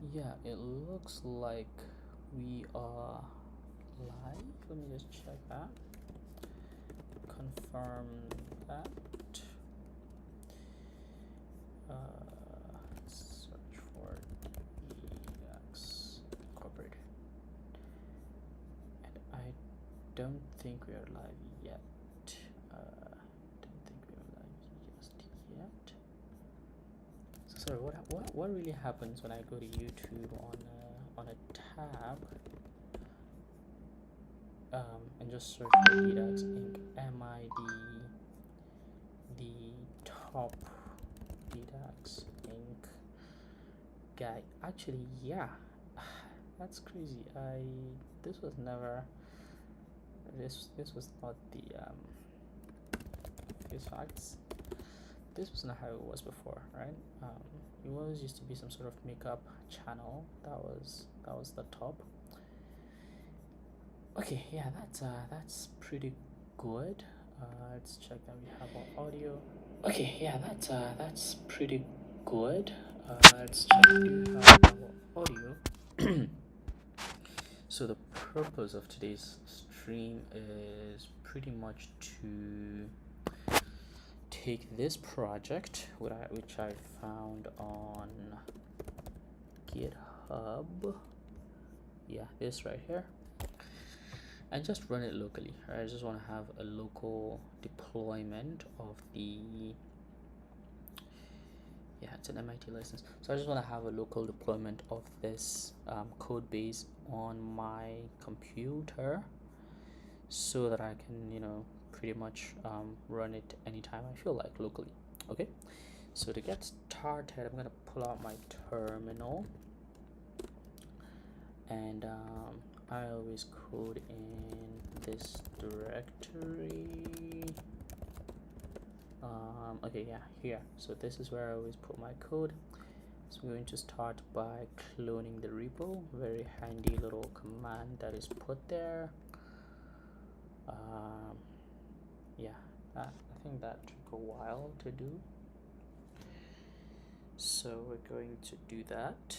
Yeah, it looks like we are live. Let me just check that. Confirm that. Search for Deedax Incorporated. And I don't think we are live yet. Don't think we are live just yet. So sorry, what really happens when I go to YouTube on a tab and just search for Deedax Inc? Am I the top Deedax Inc guy? Actually, yeah, that's crazy. This was never this was not the these facts. This was not how it was before, right? It was used to be some sort of makeup channel that was the top. Okay, yeah, that's pretty good. Let's check that we have our audio. Okay, yeah, that's pretty good. Let's check that we have our audio. So the purpose of today's stream is pretty much to take this project which I found on GitHub. Yeah, this right here, and just run it locally. Right? I just want to have a local deployment of the, yeah, it's an MIT license, so I just want to have a local deployment of this code base on my computer so that I can, pretty much run it anytime I feel like locally. Okay, so to get started, I'm gonna pull out my terminal, and I always code in this directory. Okay, yeah, here. So this is where I always put my code. So I'm going to start by cloning the repo. Very handy little command that is put there. Yeah, I think that took a while to do. So we're going to do that.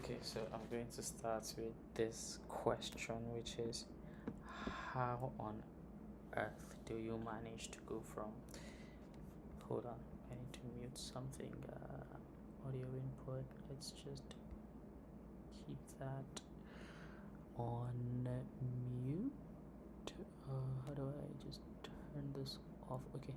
Okay, so I'm going to start with this question, which is, how on earth do you manage to go from, hold on, I need to mute something, audio input, let's just keep that on mute. How do I just turn this off? Okay,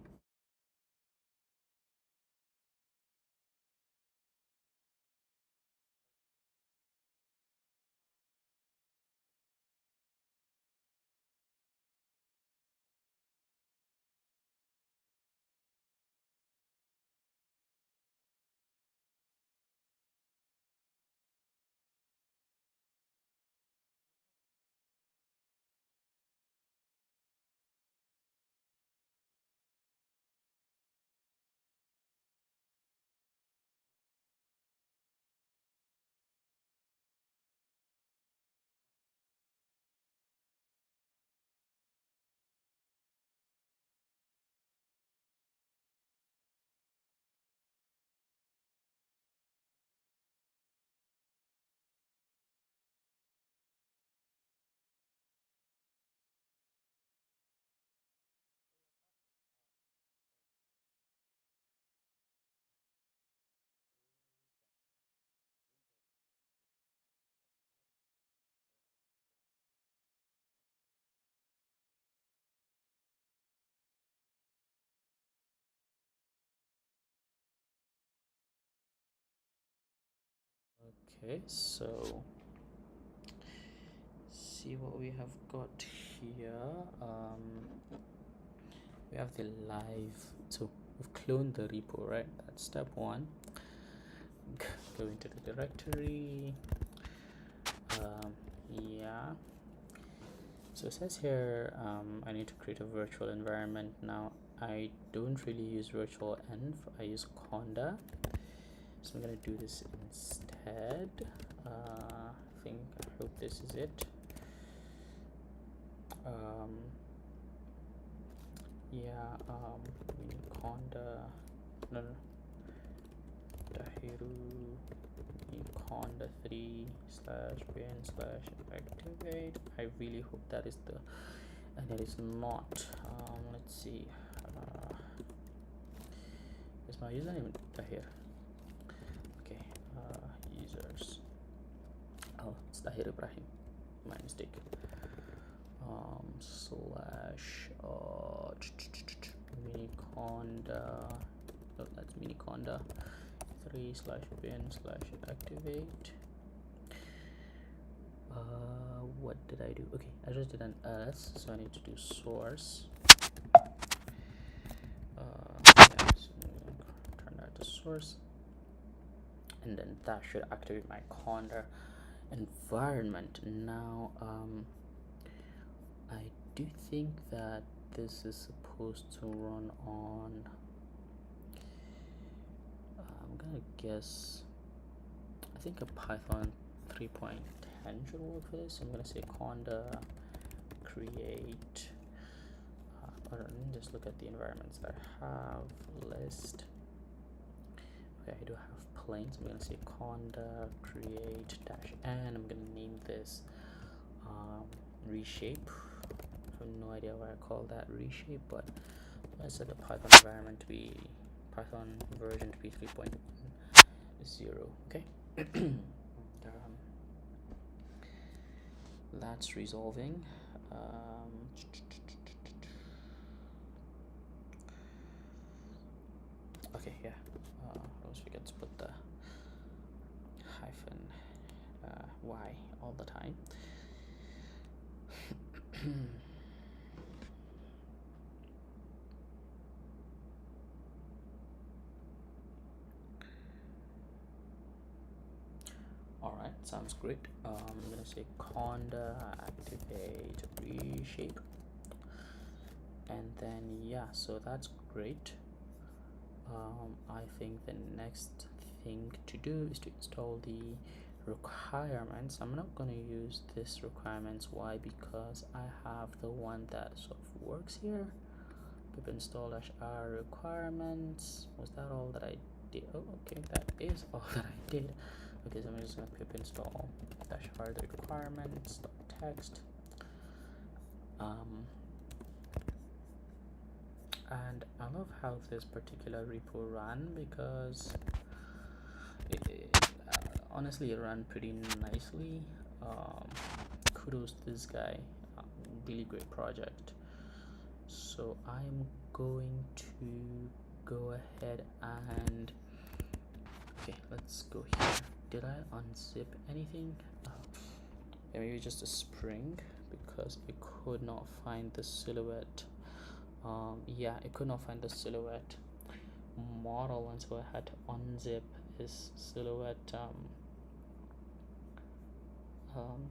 Okay, so see what we have got here. We have the live, so we've cloned the repo, right? That's step one. Go into the directory. Yeah, so it says here I need to create a virtual environment. Now I don't really use virtual env, I use Conda, so I'm gonna do this instead. I hope this is it. Yeah, Conda, no, Dahiru Conda 3/bin/activate. I really hope that is the, and it is not. Let's see. Is my username Dahir? Okay. Users. Oh, it's Dahir Ibrahim. My mistake. Slash miniconda. No, that's miniconda 3/bin/activate. What did I do? Okay, I just did an s, so I need to do source. Yeah, so I'm gonna turn that to source, and then that should activate my Conda environment. Now I do think that this is supposed to run on, I'm gonna guess, I think a Python 3.10 should work for this. So I'm gonna say Conda create, let me just look at the environments that I have. List. Okay, I do have plain, so I'm gonna say Conda create -n. I'm gonna name this reshape. I have no idea why I call that reshape, but I set the Python environment to be Python version to be 3.0. Okay. That's resolving. Okay, yeah. I always forget to put the hyphen y all the time. Alright, sounds great. I'm gonna say Conda activate reshape, and then yeah, so that's great. I think the next thing to do is to install the requirements. I'm not going to use this requirements. Why? Because I have the one that sort of works here. Pip install -r requirements. Was that all that I did? Oh, okay, that is all that I did. Okay, so I'm just going to pip install -r the requirements .text. And I love how this particular repo ran, because honestly it ran pretty nicely. Kudos to this guy. Really great project. So I'm going to go ahead and, okay, let's go here. Did I unzip anything? Yeah, maybe just a spring, because it could not find the silhouette. Yeah, it could not find the silhouette model, and so I had to unzip this silhouette,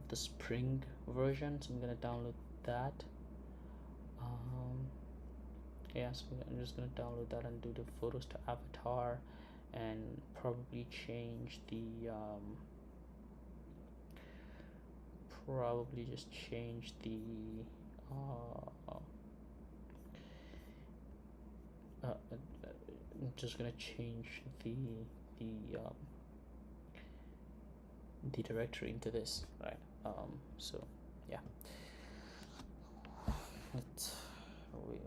the spring version. So I'm gonna download that. Yeah, so I'm just gonna download that and do the photos to avatar, and probably change the I'm just gonna change the directory into this, right? So yeah,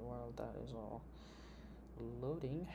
while that is all loading,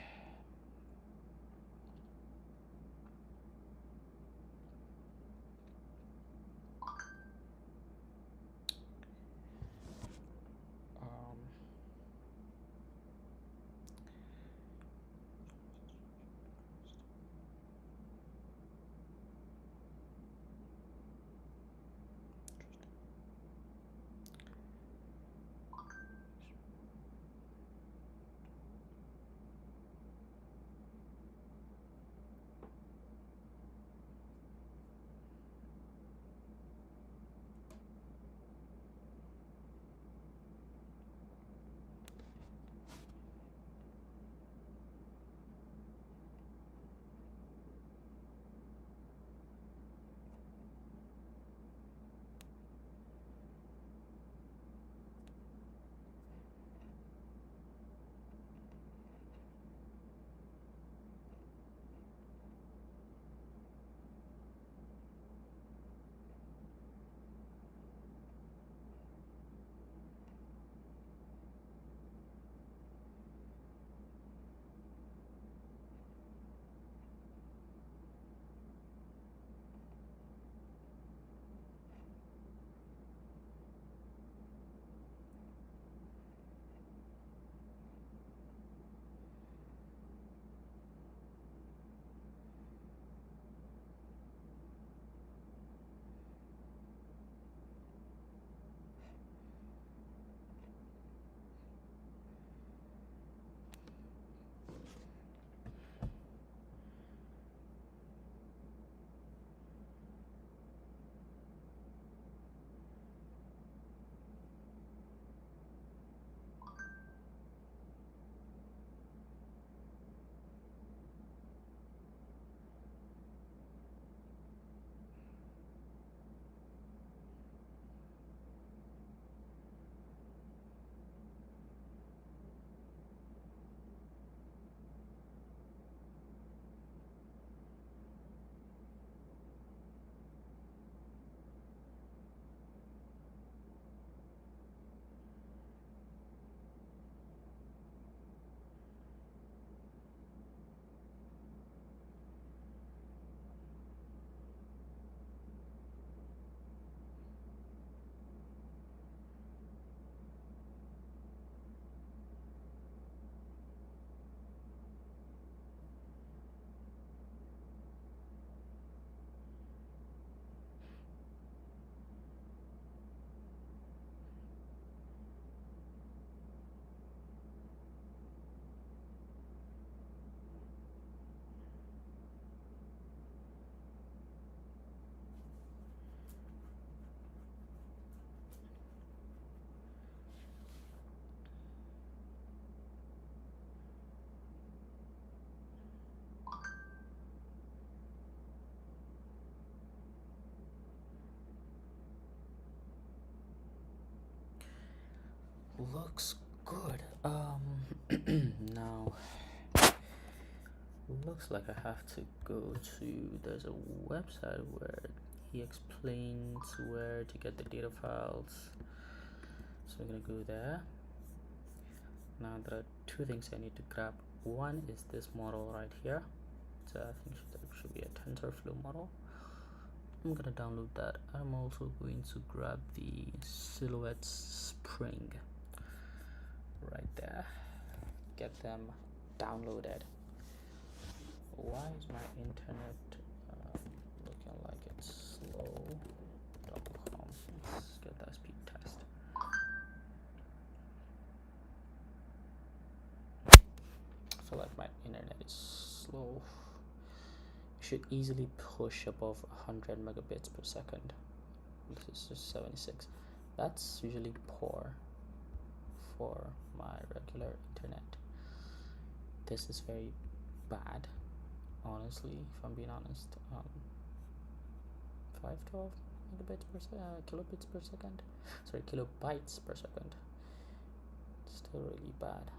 looks good. Now looks like I have to go to, there's a website where he explains where to get the data files, so we're gonna go there. Now there are two things I need to grab. One is this model right here, so I think that should be a TensorFlow model. I'm gonna download that. I'm also going to grab the silhouette spring right there, get them downloaded. Why is my internet looking like it's slow? Let's get that speed test. I feel like my internet is slow. It should easily push above 100 megabits per second. This is just 76. That's usually poor for my regular internet. This is very bad, honestly, if I'm being honest. 512 megabits per kilobits per second. Sorry, kilobytes per second. It's still really bad.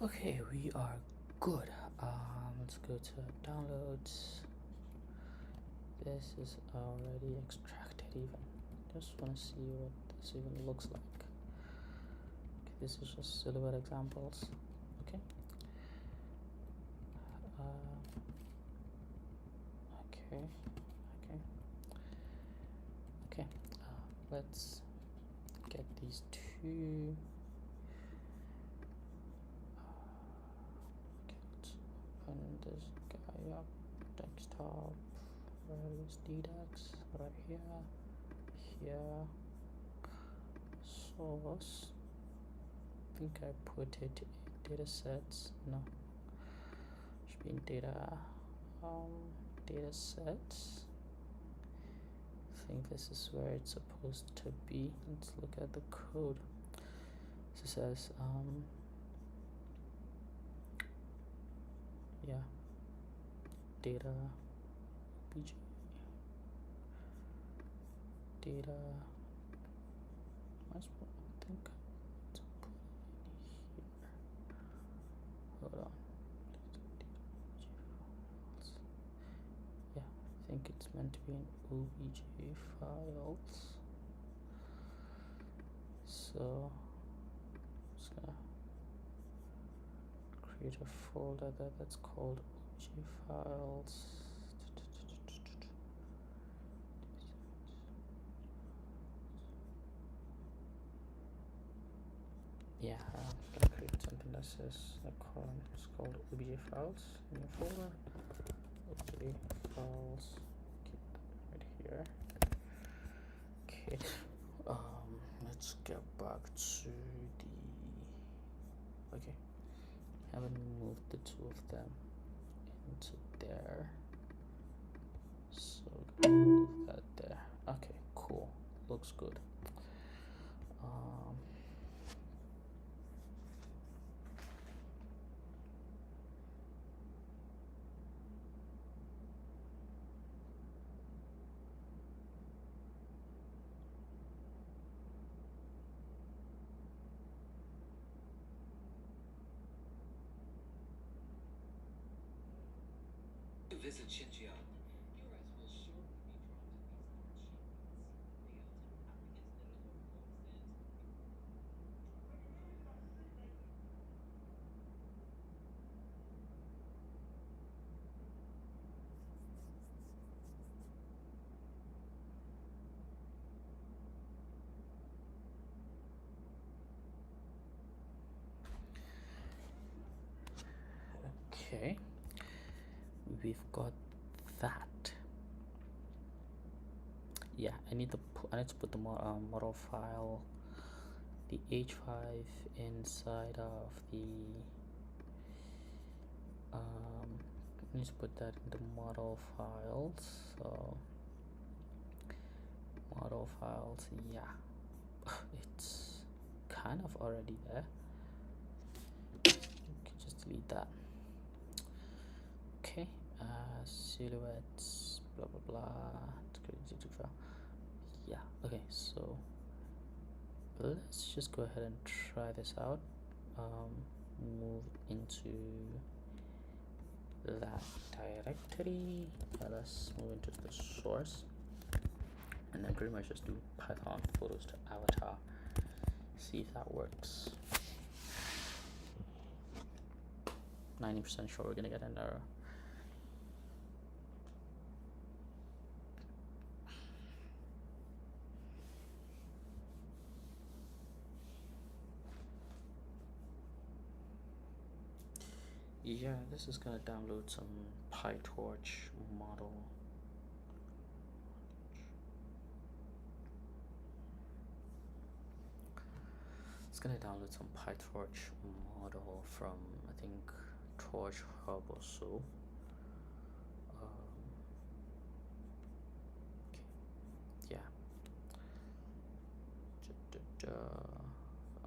Okay, we are good. Let's go to downloads. This is already extracted even. Just want to see what this even looks like. Okay, this is just silhouette examples. Okay. Okay. let's get these two. Let's open this guy up. Desktop. Where is Deedax? Right here. Here. Source. I think I put it in data sets. No. Should be in data sets. I think this is where it's supposed to be. Let's look at the code. So it says yeah, data obj data. I think let's put it in here. Hold on. Yeah, I think it's meant to be in obj files. So I'm just gonna create a folder that's called obj files. Yeah, I'm gonna create something that says it's called obj files in your folder. Obj files. Keep that right here. Okay. Let's get back to the. Okay. Haven't moved the two of them into there. So move that there. Okay, cool. Looks good. Visit Xinjiang. Okay, we've got that. Yeah, I need to put the model file, the h5 inside of the I need to put that in the model files. So model files, yeah, it's kind of already there. Okay, just delete that. Okay, silhouettes, blah blah blah. Yeah, okay, so let's just go ahead and try this out. Move into that directory. Let's move into the source, and then pretty much just do Python photos to avatar. See if that works. 90% sure we're gonna get an error. Yeah, this is gonna download some PyTorch model. It's gonna download some PyTorch model from, I think, Torch Hub or so. Okay. Yeah. That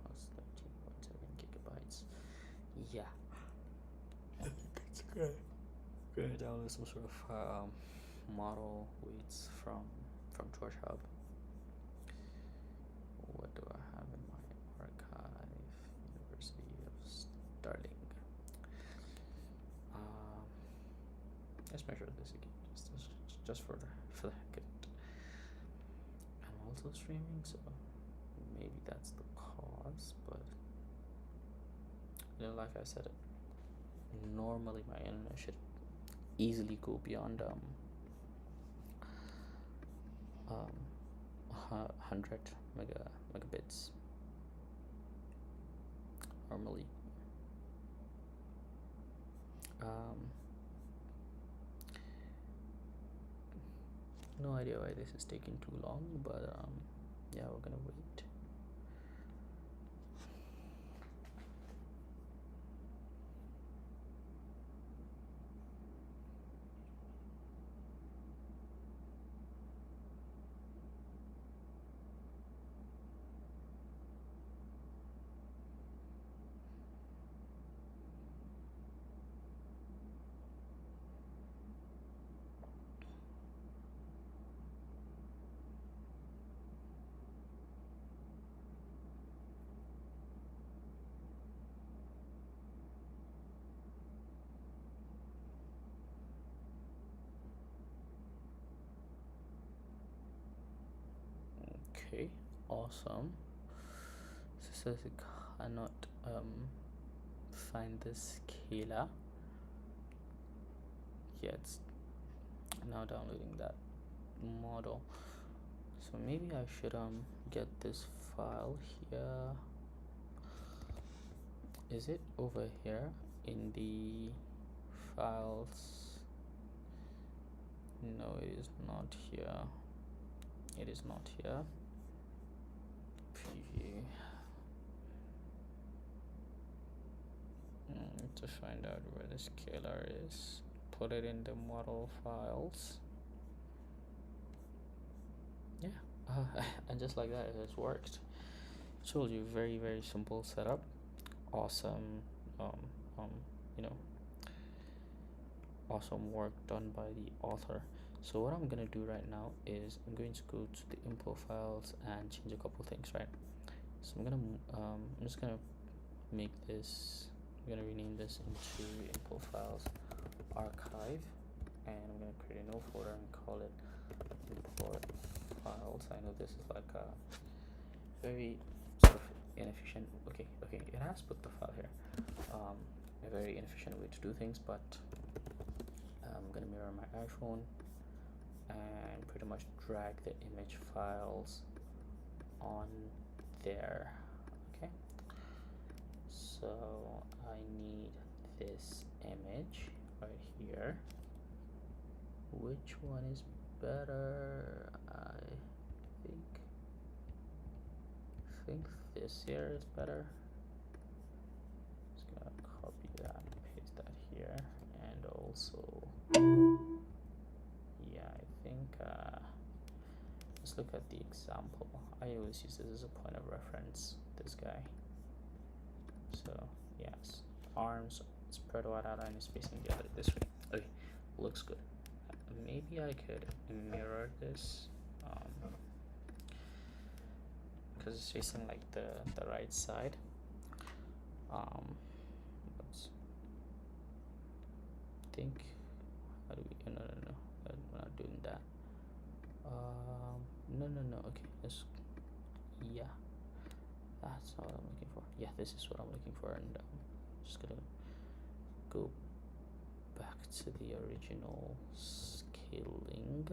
was 13.7 gigabytes. Yeah. That's good. Gonna download some sort of model weights from Torch Hub. What do I have in my archive? University of Starling. Let's measure this again, just for the heck of it. I'm also streaming, so maybe that's the cause. But you know, like I said, normally my internet should easily go beyond 100 megabits normally. No idea why this is taking too long, but yeah, we're gonna wait. Okay, awesome. So it says it cannot find the scalar. Yeah, it's now downloading that model. So maybe I should get this file here. Is it over here in the files? No, it is not here. It is not here. Preview. To find out where the scalar is, put it in the model files. Yeah, and just like that, it has worked. Told you, very simple setup. Awesome, you know, awesome work done by the author. So what I'm gonna do right now is I'm going to go to the info files and change a couple things, right? So I'm just gonna make this, I'm gonna rename this into info files archive, and I'm gonna create a new folder and call it import files. I know this is like a very sort of inefficient, okay, it has put the file here, a very inefficient way to do things, but I'm gonna mirror my iPhone and pretty much drag the image files on there. Okay, so I need this image right here. Which one is better? I think this here is better. Just gonna copy that and paste that here, and also yeah, I think let's look at the example. I always use this as a point of reference, this guy. So yes, arms spread wide out and is facing the other this way. Okay, looks good. Maybe I could mirror this because it's facing like the right side. Let's think. How do we? No, we're not doing that. No. Okay, let's. Yeah, that's not what I'm looking for. Yeah, this is what I'm looking for, and just gonna go back to the original scaling.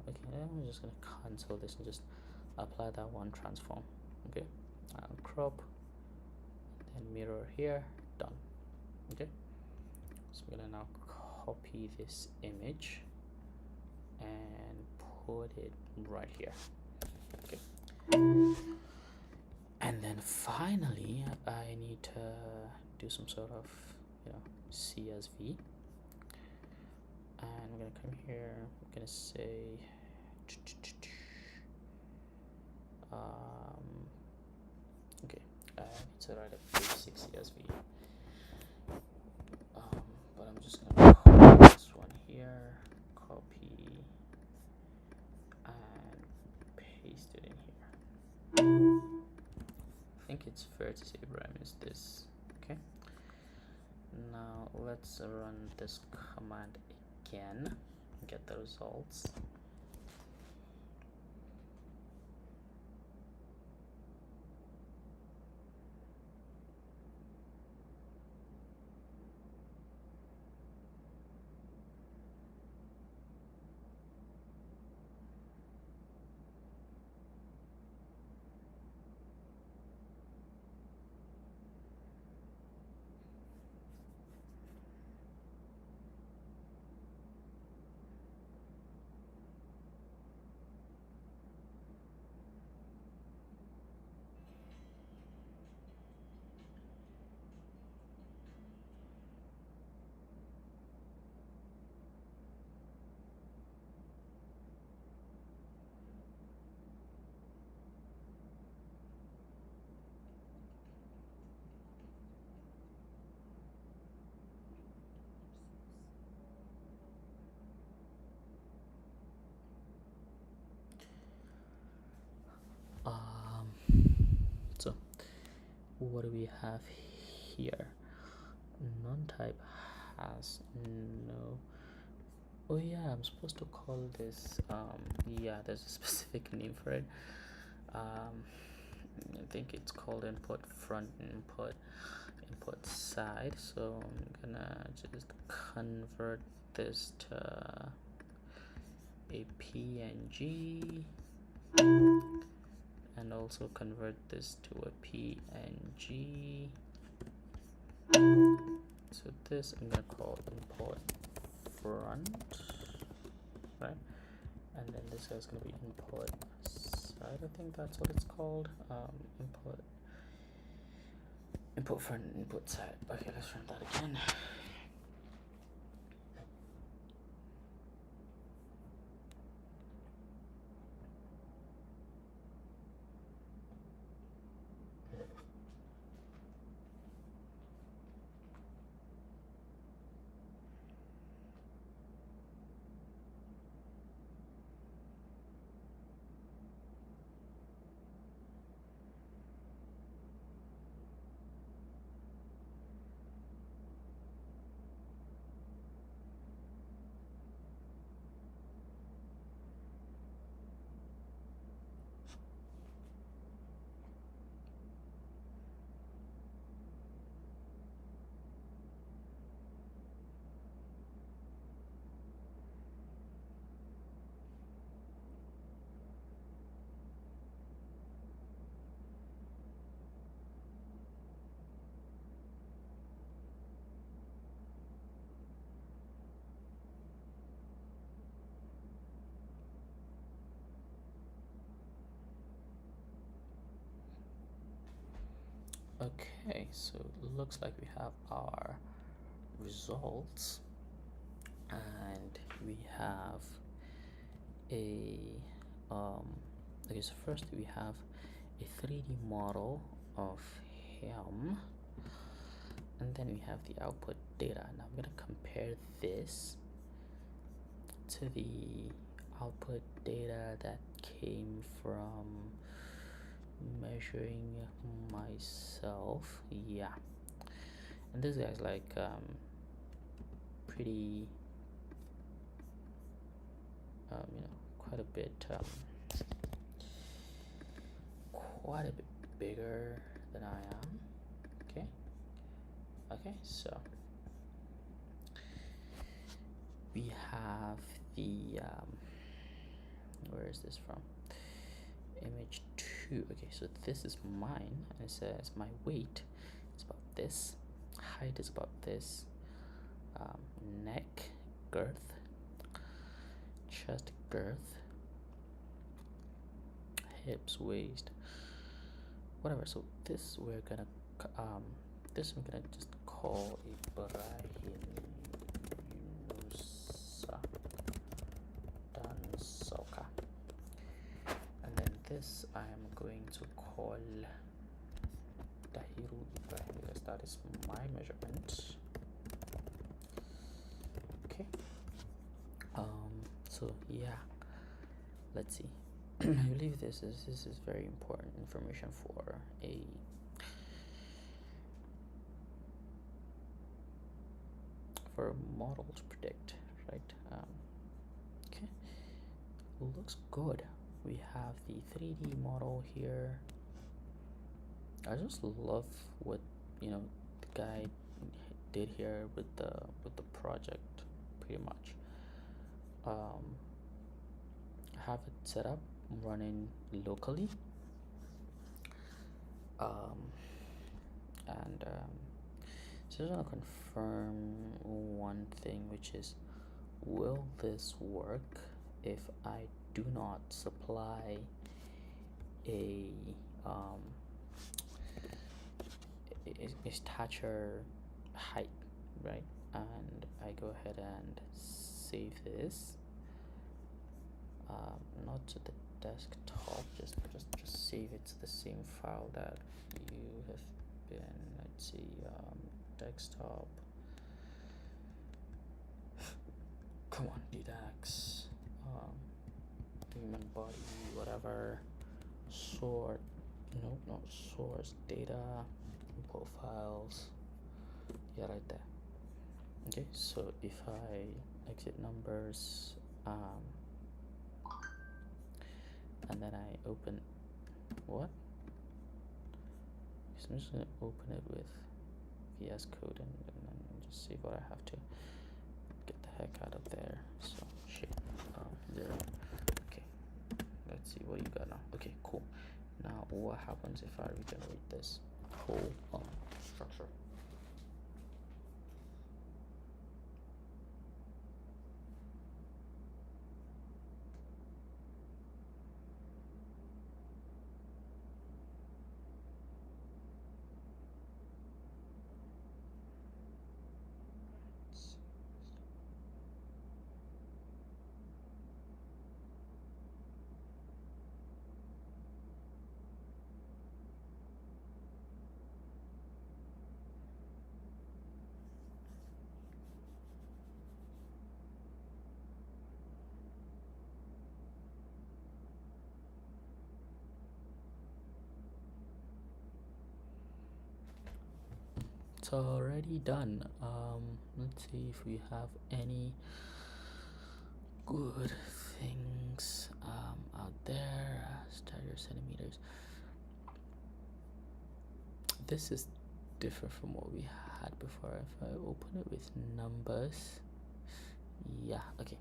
Okay, I'm just gonna cancel this and just apply that one transform. Okay, I'll crop, then mirror here, done. Okay, so we're gonna now copy this image and put it right here. Okay, and then finally I need to do some sort of CSV, and I'm gonna come here, I'm gonna say okay, I need to write a basic CSV, but I'm just gonna copy this one here, copy and paste it in here. I think it's fair to say Ibrahim is this. Okay, now let's run this command again and get the results. Um, so what do we have here? Non-type has no. Oh yeah, I'm supposed to call this. Yeah, there's a specific name for it. I think it's called input front, input side. So I'm gonna just convert this to a PNG and also convert this to a PNG. So this I'm gonna call input front, right? And then this guy's gonna be input side. I think that's what it's called. Input front, input side. Okay, let's run that again. Okay, so it looks like we have our results, and we have a okay, so first we have a 3D model of him, and then we have the output data. Now I'm gonna compare this to the output data that came from measuring myself. Yeah, and this guy's like pretty quite a bit bigger than I am. Okay, so we have the where is this from? Image 2. Okay, so this is mine, and it says my weight is about this, height is about this, neck girth, chest girth, hips, waist, whatever. So this we're gonna just call a Brahinusa Dansoka, and then this I am going to call Dahiru Ibrahim because that is my measurement. Okay. So yeah, let's see. I believe this is very important information for a model to predict, right? Okay, looks good. We have the 3D model here. I just love what the guy did here with the project, pretty much. I have it set up running locally, and so I just want to confirm one thing, which is, will this work if I do not supply a stature height, right? And I go ahead and save this, not to the desktop, just save it to the same file that you have been, let's see, desktop, come on, Deedax, human body, whatever, sort, no, not source, data, import files, yeah, right there. Okay, so if I exit numbers, and then I open, what? So I'm just gonna open it with VS Code and then just see what I have to get the heck out of there. So shit, 0. Okay, let's see what you got now. Okay, cool. Now what happens if I regenerate this whole structure? It's already done. Let's see if we have any good things out there. Start your centimeters. This is different from what we had before. If I open it with numbers, yeah, okay.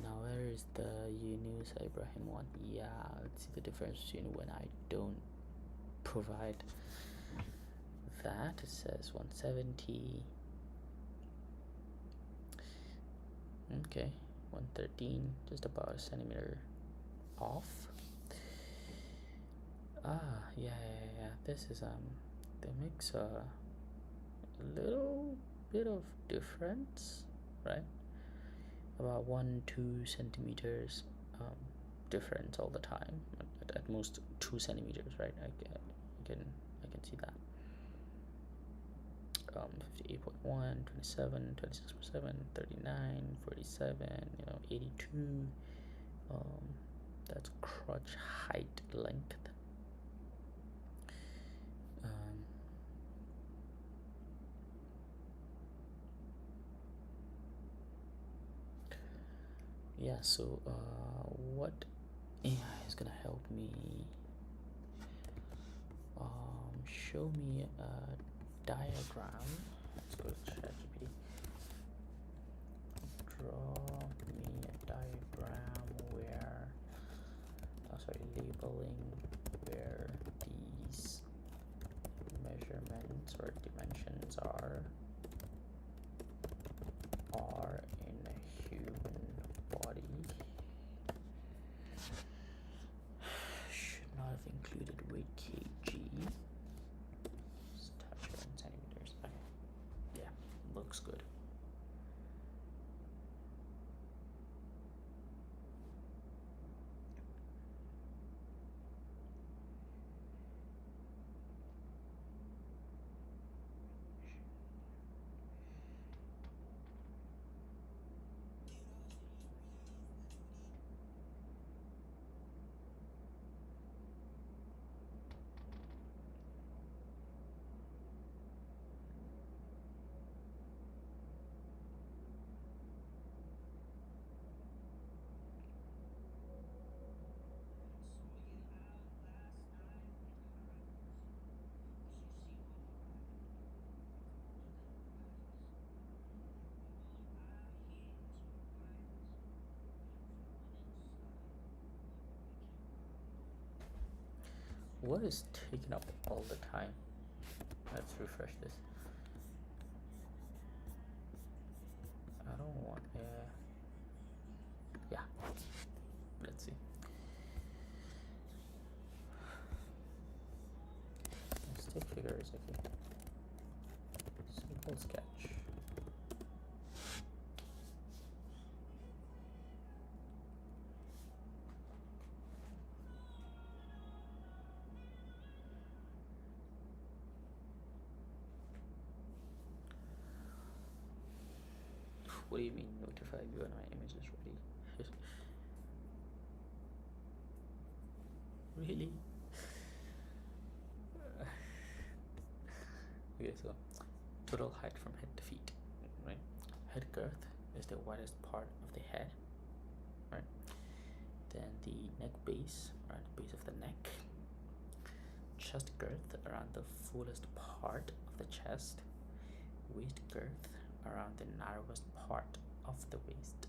Now where is the Yunus Ibrahim one? Yeah, let's see the difference between when I don't provide that. It says 170. Okay, 113, just about a centimeter off. Yeah. This is they makes a little bit of difference, right? About 1-2 centimeters difference all the time. At most 2 centimeters, right? I can see that. 58.1, 27, 26.7, 39, 47, 82. That's crotch height length. Yeah, so what AI is gonna help me show me a diagram. Let's go to ChatGPT. Draw me a diagram where labeling where these measurements or dimensions are in a human body. Should not have included weight kg. Stature in centimeters. Okay. Yeah, looks good. What is taking up all the time? Let's refresh this. I don't want yeah, let's see. Stick figure is okay. Simple sketch. What do you mean notify you when my image is ready? Really? Okay, so total height from head to feet, right? Head girth is the widest part of the head, right? Then the neck base, around the base of the neck. Chest girth around the fullest part of the chest. Waist girth around the narrowest part of the waist.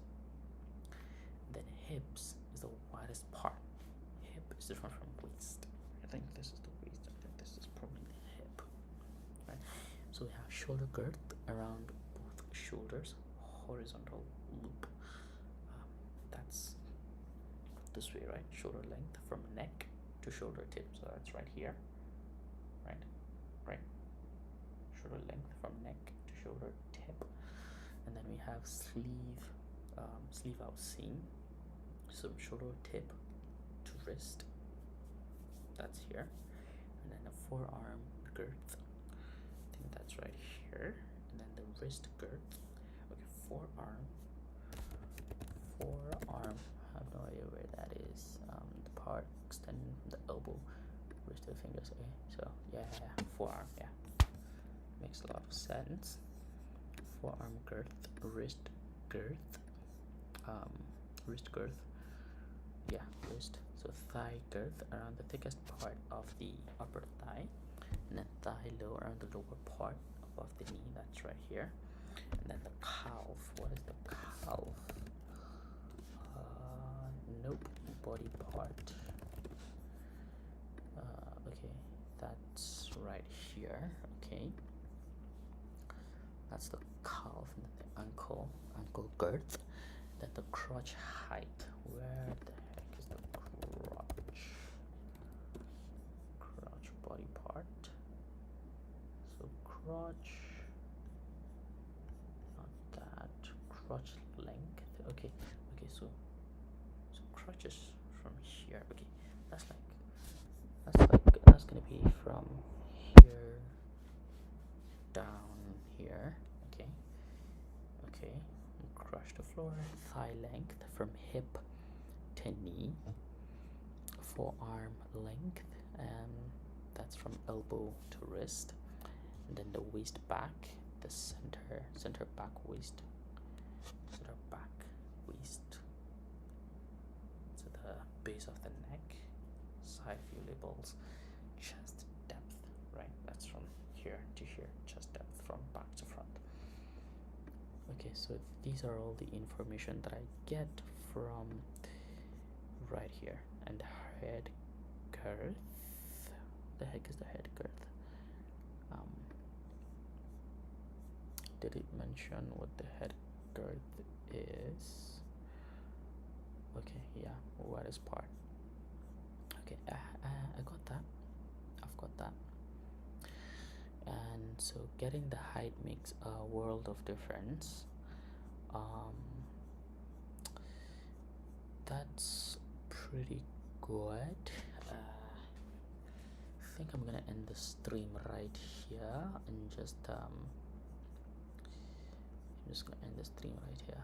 Then hips is the widest part. Hip is different from waist. I think this is the waist. I think this is probably the hip. Right. So we have shoulder girth around both shoulders, horizontal loop. That's this way, right? Shoulder length from neck to shoulder tip. So that's right here. Right. Shoulder length from neck to shoulder tip. And then we have sleeve out seam. So shoulder tip to wrist. That's here. And then the forearm girth. I think that's right here. And then the wrist girth. Okay, forearm. I have no idea where that is. The part extending from the elbow, wrist to the fingers. Okay, so yeah, forearm. Yeah, makes a lot of sense. Forearm girth, wrist girth, wrist girth. Yeah, wrist. So thigh girth around the thickest part of the upper thigh, and then thigh low around the lower part above the knee. That's right here. And then the calf. What is the calf? Nope. Body part. Okay, that's right here. Okay, that's the calf. And then the ankle girth. Then the crotch height. Where the heck is the crotch? Crotch body part. So crotch, not that. Crotch length. Okay, so crotch is from here. Okay, that's gonna be from here down here. Okay, crush the floor. Thigh length from hip to knee. Forearm length, and that's from elbow to wrist. And then the waist back, the center back waist. So the base of the neck, side view labels, chest depth, right? That's from here to here, chest depth from back to front. Okay, so these are all the information that I get from right here. And head girth. The heck is the head girth? Did it mention what the head girth is? Okay, yeah, widest part. Okay, I've got that. And so getting the height makes a world of difference. That's pretty good. I think I'm gonna end the stream right here and just I'm just gonna end the stream right here.